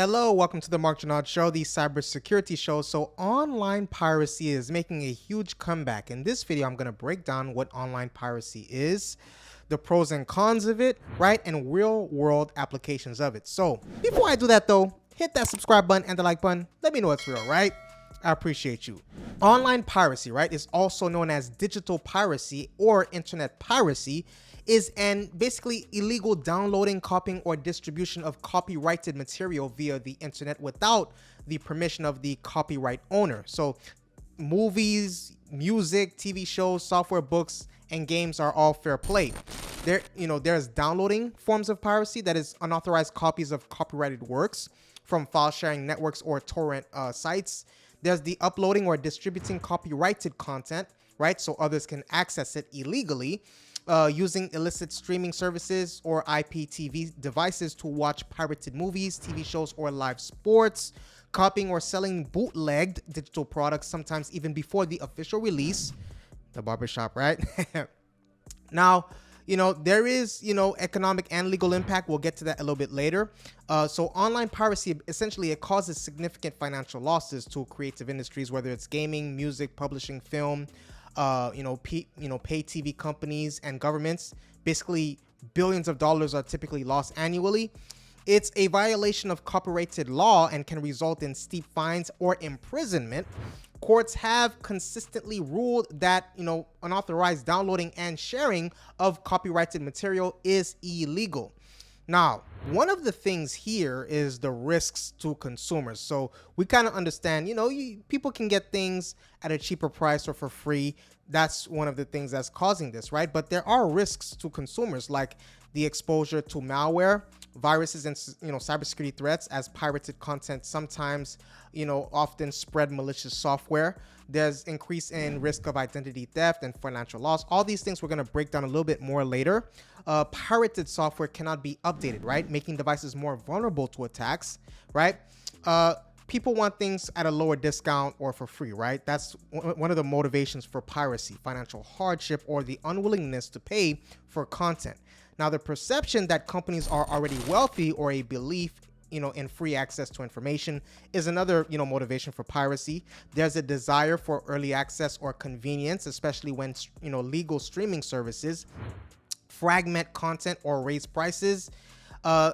Hello, welcome to the Mark Janard Show, the cybersecurity show. So online piracy is making a huge comeback. In this video, I'm going to break down what online piracy is, the pros and cons of it, right, and real world applications of it. So before I do that though, hit that subscribe button and the like button. Let me know it's real, right? I appreciate you. Online piracy, right, is also known as digital piracy or internet piracy, is an basically illegal downloading, copying, or distribution of copyrighted material via the internet without the permission of the copyright owner. So movies, music, TV shows, software, books, and games are all fair play. There's downloading forms of piracy, that is unauthorized copies of copyrighted works from file sharing networks or torrent sites. There's the uploading or distributing copyrighted content, right? So others can access it illegally. Using illicit streaming services or IPTV devices to watch pirated movies, TV shows, or live sports, copying or selling bootlegged digital products, sometimes even before the official release, the barbershop, right? Now, there is, economic and legal impact. We'll get to that a little bit later. So online piracy, essentially, it causes significant financial losses to creative industries, whether it's gaming, music, publishing, film, pay TV companies and governments. Basically, billions of dollars are typically lost annually. It's a violation of copyrighted law and can result in steep fines or imprisonment. Courts have consistently ruled that, unauthorized downloading and sharing of copyrighted material is illegal. Now, one of the things here is the risks to consumers. So we kind of understand, people can get things at a cheaper price or for free. That's one of the things that's causing this, right? But there are risks to consumers, like the exposure to malware, viruses, and cybersecurity threats, as pirated content sometimes, often spread malicious software. There's increase in risk of identity theft and financial loss. All these things we're going to break down a little bit more later. Pirated software cannot be updated, right? Making devices more vulnerable to attacks, right? People want things at a lower discount or for free, right? That's one of the motivations for piracy: financial hardship or the unwillingness to pay for content. Now, the perception that companies are already wealthy or a belief in free access to information is another, motivation for piracy. There's a desire for early access or convenience, especially when, legal streaming services fragment content or raise prices.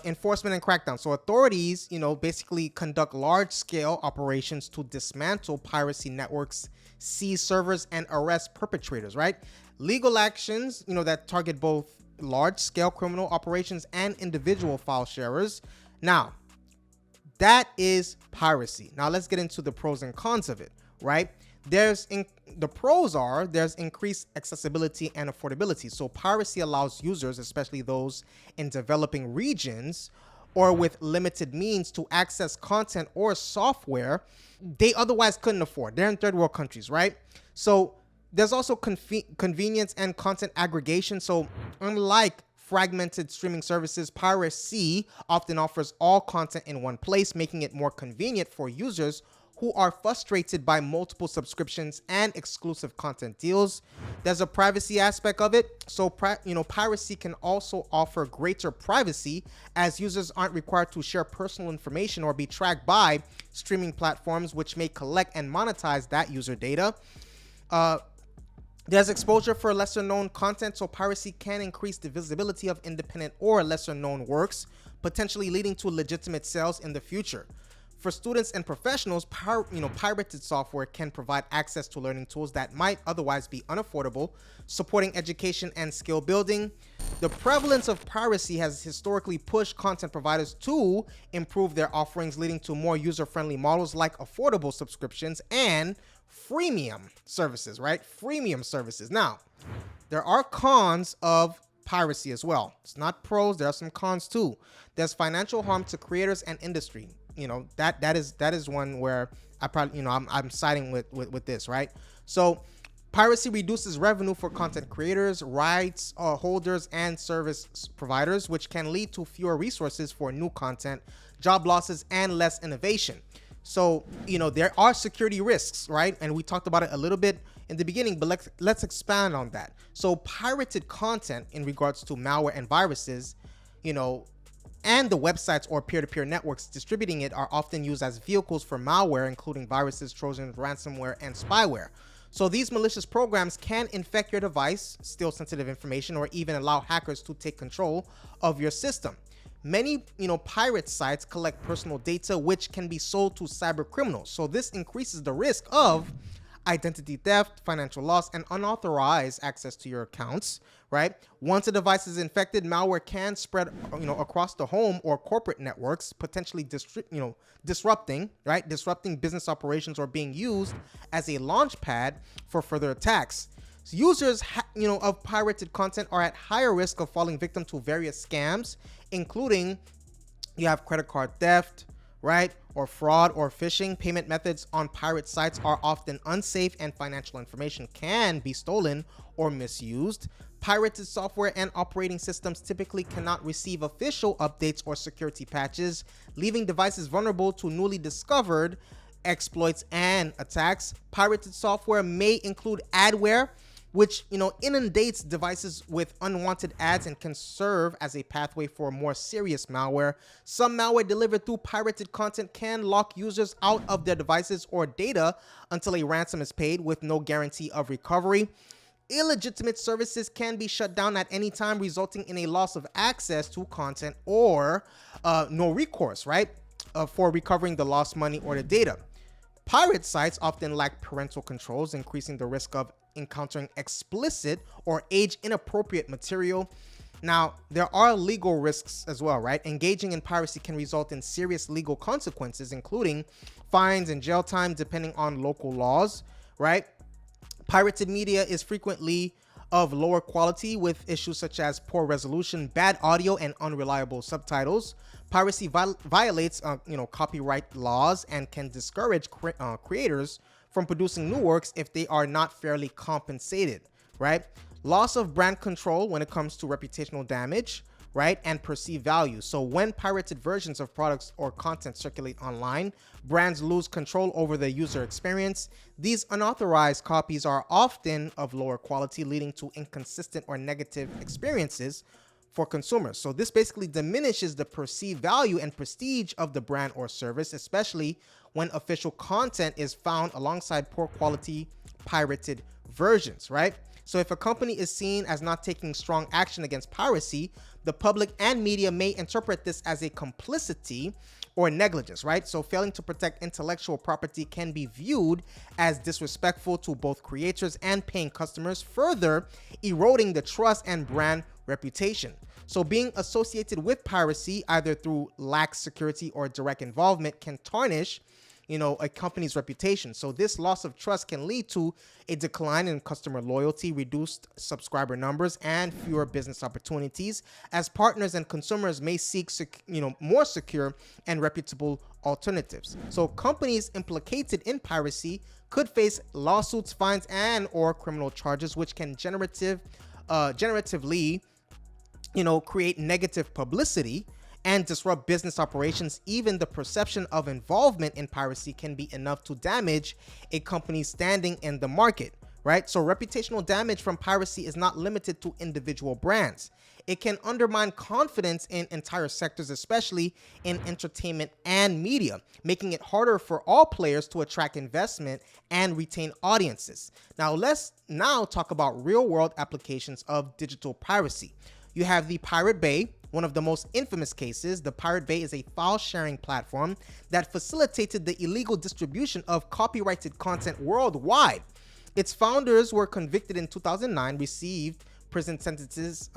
Enforcement and crackdown. So authorities, basically conduct large-scale operations to dismantle piracy networks, seize servers, and arrest perpetrators, right? Legal actions, that target both large-scale criminal operations and individual file sharers. Now, that is piracy. Now let's get into the pros and cons of it, right? The pros are there's increased accessibility and affordability. So piracy allows users, especially those in developing regions or with limited means, to access content or software they otherwise couldn't afford. They're in third world countries, right? So there's also convenience and content aggregation. So unlike fragmented streaming services, piracy often offers all content in one place, making it more convenient for users who are frustrated by multiple subscriptions and exclusive content deals. There's a privacy aspect of it. So, piracy can also offer greater privacy, as users aren't required to share personal information or be tracked by streaming platforms, which may collect and monetize that user data. There's exposure for lesser known content, so piracy can increase the visibility of independent or lesser known works, potentially leading to legitimate sales in the future. For students and professionals, pirated software can provide access to learning tools that might otherwise be unaffordable, supporting education and skill building. The prevalence of piracy has historically pushed content providers to improve their offerings, leading to more user-friendly models like affordable subscriptions and freemium services, right? Freemium services. Now, there are cons of piracy as well. It's not pros, there are some cons too. There's financial harm to creators and industry. That is one where I probably, I'm siding with this, right? So piracy reduces revenue for content creators, rights holders, and service providers, which can lead to fewer resources for new content, job losses, and less innovation. So, there are security risks, right? And we talked about it a little bit in the beginning, but let's expand on that. So pirated content, in regards to malware and viruses, and the websites or peer-to-peer networks distributing it are often used as vehicles for malware, including viruses, trojans, ransomware, and spyware. So these malicious programs can infect your device, steal sensitive information, or even allow hackers to take control of your system. Many, pirate sites collect personal data which can be sold to cyber criminals. So this increases the risk of identity theft, financial loss, and unauthorized access to your accounts, right? Once a device is infected, malware can spread, across the home or corporate networks, potentially disrupting business operations or being used as a launch pad for further attacks. So users, of pirated content are at higher risk of falling victim to various scams, including you have credit card theft, right? Or fraud or phishing. Payment methods on pirate sites are often unsafe and financial information can be stolen or misused. Pirated software and operating systems typically cannot receive official updates or security patches, leaving devices vulnerable to newly discovered exploits and attacks. Pirated software may include adware, which inundates devices with unwanted ads and can serve as a pathway for more serious malware. Some malware delivered through pirated content can lock users out of their devices or data until a ransom is paid with no guarantee of recovery. Illegitimate services can be shut down at any time, resulting in a loss of access to content or no recourse, right, for recovering the lost money or the data. Pirate sites often lack parental controls, increasing the risk of encountering explicit or age-inappropriate material. Now, there are legal risks as well, right? Engaging in piracy can result in serious legal consequences, including fines and jail time, depending on local laws, right? Pirated media is frequently of lower quality, with issues such as poor resolution, bad audio, and unreliable subtitles. Piracy violates, copyright laws and can discourage creators from producing new works if they are not fairly compensated, right? Loss of brand control when it comes to reputational damage, right? And perceived value. So when pirated versions of products or content circulate online, brands lose control over the user experience. These unauthorized copies are often of lower quality, leading to inconsistent or negative experiences for consumers. So this basically diminishes the perceived value and prestige of the brand or service, especially when official content is found alongside poor quality pirated versions, right? So if a company is seen as not taking strong action against piracy, the public and media may interpret this as a complicity or negligence, right? So failing to protect intellectual property can be viewed as disrespectful to both creators and paying customers, further eroding the trust and brand reputation. So being associated with piracy, either through lax security or direct involvement, can tarnish a company's reputation. So this loss of trust can lead to a decline in customer loyalty, reduced subscriber numbers, and fewer business opportunities, as partners and consumers may seek more secure and reputable alternatives. So companies implicated in piracy could face lawsuits, fines, and or criminal charges, which can generatively create negative publicity and disrupt business operations. Even the perception of involvement in piracy can be enough to damage a company's standing in the market, right? So reputational damage from piracy is not limited to individual brands. It can undermine confidence in entire sectors, especially in entertainment and media, making it harder for all players to attract investment and retain audiences. Now, let's talk about real-world applications of digital piracy. You have the Pirate Bay. One of the most infamous cases. The Pirate Bay is a file-sharing platform that facilitated the illegal distribution of copyrighted content worldwide. Its founders were convicted in 2009, received prison sentences,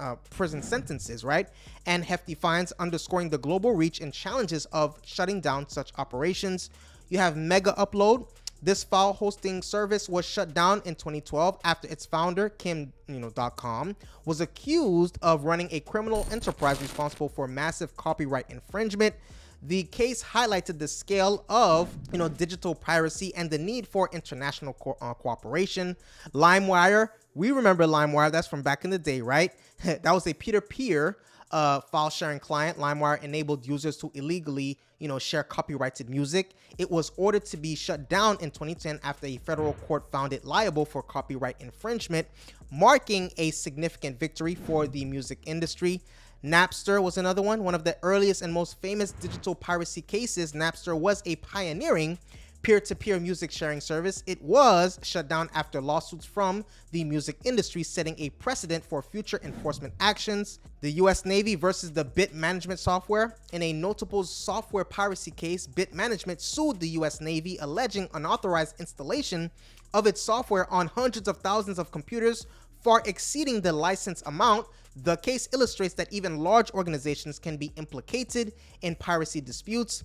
right, and hefty fines, underscoring the global reach and challenges of shutting down such operations. You have Mega Upload. This file hosting service was shut down in 2012 after its founder, Kim.com, was accused of running a criminal enterprise responsible for massive copyright infringement. The case highlighted the scale of digital piracy and the need for international cooperation. LimeWire, we remember LimeWire, that's from back in the day, right? That was a peer-to-peer file sharing client. LimeWire enabled users to illegally share copyrighted music. It was ordered to be shut down in 2010 after a federal court found it liable for copyright infringement, marking a significant victory for the music industry. Napster was another one. One of the earliest and most famous digital piracy cases. Napster was a pioneering peer-to-peer music sharing service. It was shut down after lawsuits from the music industry, setting a precedent for future enforcement actions. The US Navy versus the Bit Management software. In a notable software piracy case, Bit Management sued the US Navy, alleging unauthorized installation of its software on hundreds of thousands of computers, far exceeding the license amount. The case illustrates that even large organizations can be implicated in piracy disputes.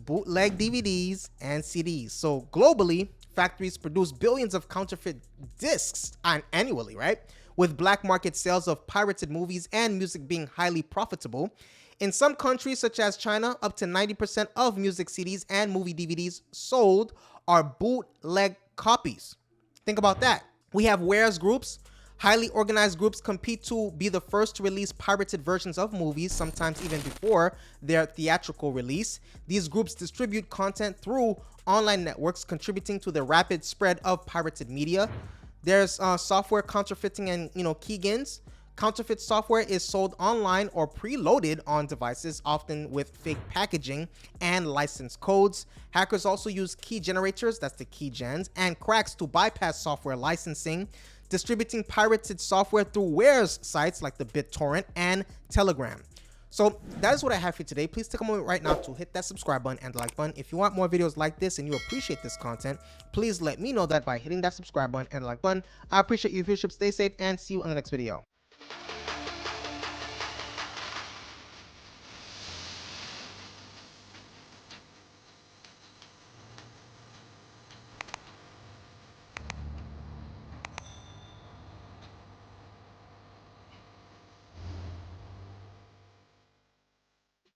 Bootleg DVDs and CDs. So globally, factories produce billions of counterfeit discs annually, right? With black market sales of pirated movies and music being highly profitable. In some countries, such as China, up to 90% of music CDs and movie DVDs sold are bootleg copies. Think about that. We have wares groups. Highly organized groups compete to be the first to release pirated versions of movies, sometimes even before their theatrical release. These groups distribute content through online networks, contributing to the rapid spread of pirated media. There's software counterfeiting and keygins. Counterfeit software is sold online or preloaded on devices, often with fake packaging and license codes. Hackers also use key generators, that's the keygens, and cracks to bypass software licensing, distributing pirated software through wares sites like the BitTorrent and Telegram. So that is what I have for you today. Please take a moment right now to hit that subscribe button and the like button. If you want more videos like this and you appreciate this content, please let me know that by hitting that subscribe button and the like button. I appreciate you. If you should stay safe and see you on the next video.